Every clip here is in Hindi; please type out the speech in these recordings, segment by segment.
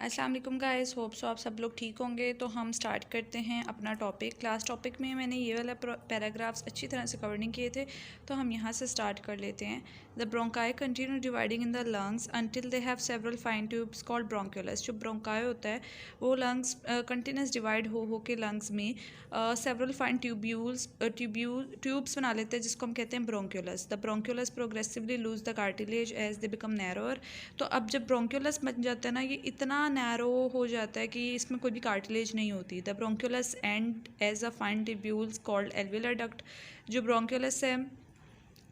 अस्सलाम वालेकुम गाइस, होप सो आप सब लोग ठीक होंगे। तो हम स्टार्ट करते हैं अपना टॉपिक। लास्ट टॉपिक में मैंने ये वाला पैराग्राफ्स अच्छी तरह से कवर नहीं किए थे, तो हम यहाँ से स्टार्ट कर लेते हैं। The bronchi continue dividing in the lungs until they have several fine tubes called bronchioles. जो ब्रोंकाई होता है वो लंग्स कंटिन्यूस डिवाइड हो के लंग्स में सेवरल फाइन ट्यूब्स बना लेते हैं, जिसको हम कहते हैं bronchioles. The bronchioles progressively lose the cartilage as they become narrower. तो अब जब ब्रोंक्यूलस बन जाता है ना, ये इतना नैरो हो जाता है कि इसमें कोई भी कार्टिलेज नहीं होती। The bronchioles end as a fine tubules called alveolar duct. जो ब्रोंक्यूलस है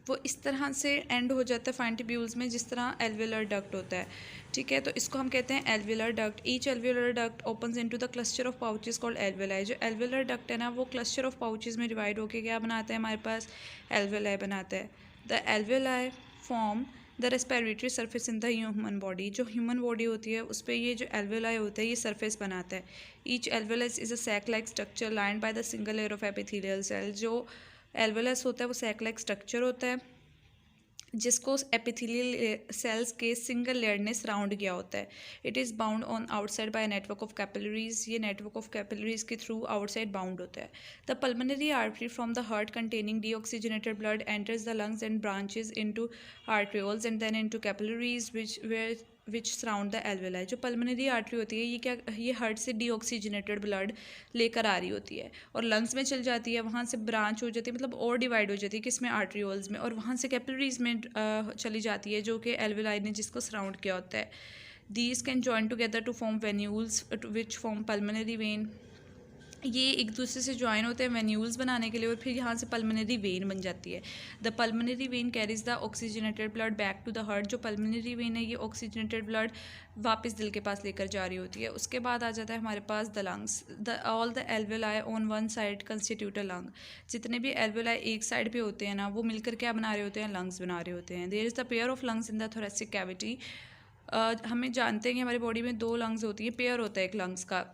वो इस तरह से एंड हो जाता है फाइन ट्यूब्यूल्स में, जिस तरह एल्वियुलर डक्ट होता है। ठीक है, तो इसको हम कहते हैं alveolar duct. Each alveolar duct opens into the cluster of pouches called alveoli. जो एल्वियुलर डक्ट है ना, वो क्लस्टर ऑफ पाउचेस में डिवाइड होकर क्या बनाता है, हमारे पास एल्वियुलाई बनाता है। The alveoli form the respiratory surface in the human body. जो ह्यूमन बॉडी होती है उस पर ये जो एल्वियुलाई होता है ये सरफेस बनाता है। Each alveolus is a sac like structure lined by the single layer of epithelial cell. जो एल्वियुलस होता है वो सैक लाइक स्ट्रक्चर होता है जिसको एपिथेलियल सेल्स के सिंगल लेयर ने सराउंड किया होता है। It is bound on outside by network of capillaries. ये नेटवर्क ऑफ कैपिलरीज के थ्रू आउटसाइड बाउंड होता है। The pulmonary artery from the heart containing deoxygenated blood enters the lungs and branches into arterioles and then into capillaries which surround the alveoli. जो पल्मोनरी आर्टरी होती है ये हार्ट से डीऑक्सीजनेटेड ब्लड लेकर आ रही होती है और लंग्स में चल जाती है, वहाँ से ब्रांच हो जाती है, मतलब और डिवाइड हो जाती है किसमें, आर्ट्रियोल्स में, और वहाँ से कैपिलरीज में चली जाती है, जो कि एल्वियुलाई ने जिसको सराउंड किया होता है। These can join together to form venules which form pulmonary vein. ये एक दूसरे से ज्वाइन होते हैं वेन्यूल्स बनाने के लिए और फिर यहाँ से पल्मोनरी वेन बन जाती है। The pulmonary vein carries the oxygenated blood back to the heart. जो पल्मोनरी वेन है ये ऑक्सीजनेटेड ब्लड वापस दिल के पास लेकर जा रही होती है। उसके बाद आ जाता है हमारे पास the lungs. All the alveoli on one side constitute a lung. जितने भी एल्वियुलाई एक साइड पे होते हैं ना, वो मिलकर क्या बना रहे होते हैं, लंग्स बना रहे होते हैं। There is the pair of lungs in the thoracic cavity. हमें जानते हैं कि हमारी बॉडी में 2 लंग्स होती हैं, पेयर होता है एक लंग्स का,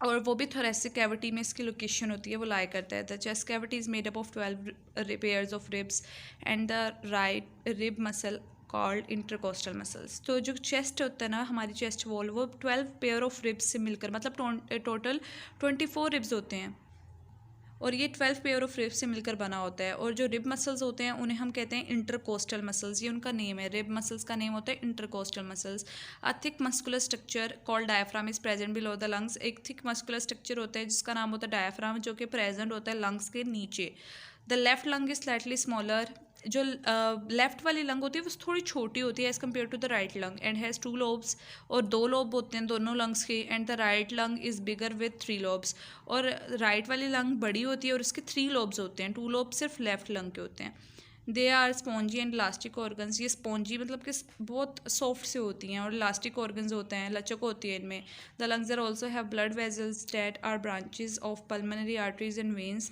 और वो भी थोरेसिक कैविटी में इसकी लोकेशन होती है, वो लाई करता है। The chest cavity is made up of 12 pairs of ribs and the right rib muscle called intercostal muscles. तो जो चेस्ट होता है ना, हमारी चेस्ट वॉल, वो 12 पेयर ऑफ रिब्स से मिलकर, मतलब टोटल 24 रिब्स होते हैं और ये 12 पेयर ऑफ रिब्स से मिलकर बना होता है। और जो रिब मसल्स होते हैं उन्हें हम कहते हैं इंटरकोस्टल मसल्स। ये उनका नेम है, रिब मसल्स का नेम होता है intercostal muscles. A thick muscular structure called diaphragm is present below the lungs. एक थिक मस्कुलर स्ट्रक्चर होता है जिसका नाम होता है डायफ्राम, जो कि प्रेजेंट होता है लंग्स के नीचे। The left lung is slightly smaller. जो लेफ्ट वाली लंग होती है वो थोड़ी छोटी होती है as compare to the right lung and has 2 lobes. और 2 लोब होते हैं दोनों लंग्स के। And the right lung is bigger with 3 lobes. और राइट वाली लंग बड़ी होती है और उसके 3 लोब्स होते हैं, 2 लोब्स सिर्फ लेफ्ट लंग के होते हैं। They are spongy and elastic organs. ये स्पॉन्जी मतलब कि बहुत सॉफ्ट से होती हैं और इलास्टिक ऑर्गन्स होते हैं, लचक होती है इनमें। The lungs are also have blood vessels that are branches of pulmonary arteries and veins.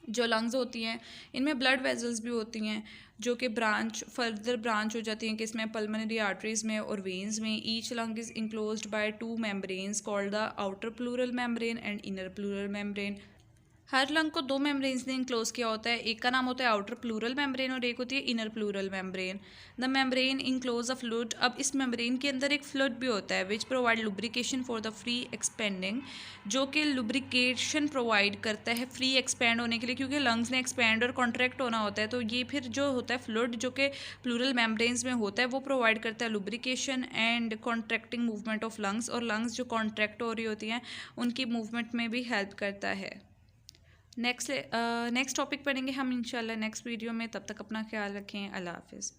जो लंग्स होती हैं इनमें ब्लड वेजल्स भी होती हैं जो कि फर्दर ब्रांच हो जाती हैं किसमें, पल्मोनरी आर्टरीज में और वेन्स में। Each lung is enclosed by 2 membranes called the outer pleural membrane and inner pleural membrane. हर लंग को 2 मेम्ब्रेन्स ने इंक्लोज किया होता है, एक का नाम होता है आउटर प्लूरल मेम्ब्रेन और एक होती है inner pleural membrane. The membrane enclose a fluid. अब इस मेम्ब्रेन के अंदर एक फ्लूइड भी होता है which provide lubrication for the free expanding, जो कि लुब्रिकेशन प्रोवाइड करता है फ्री एक्सपेंड होने के लिए, क्योंकि लंग्स ने एक्सपेंड और कॉन्ट्रैक्ट होना होता है। तो ये फिर जो होता है फ्लूइड जो कि प्लूरल मेम्ब्रेन्स में होता है वो प्रोवाइड करता है lubrication and contracting movement of lungs. और लंग्स जो कॉन्ट्रैक्ट हो रही होती हैं उनकी मूवमेंट में भी हेल्प करता है। नेक्स्ट टॉपिक पढ़ेंगे हम इंशाल्लाह नेक्स्ट वीडियो में। तब तक अपना ख्याल रखें। अल्लाह हाफिज़।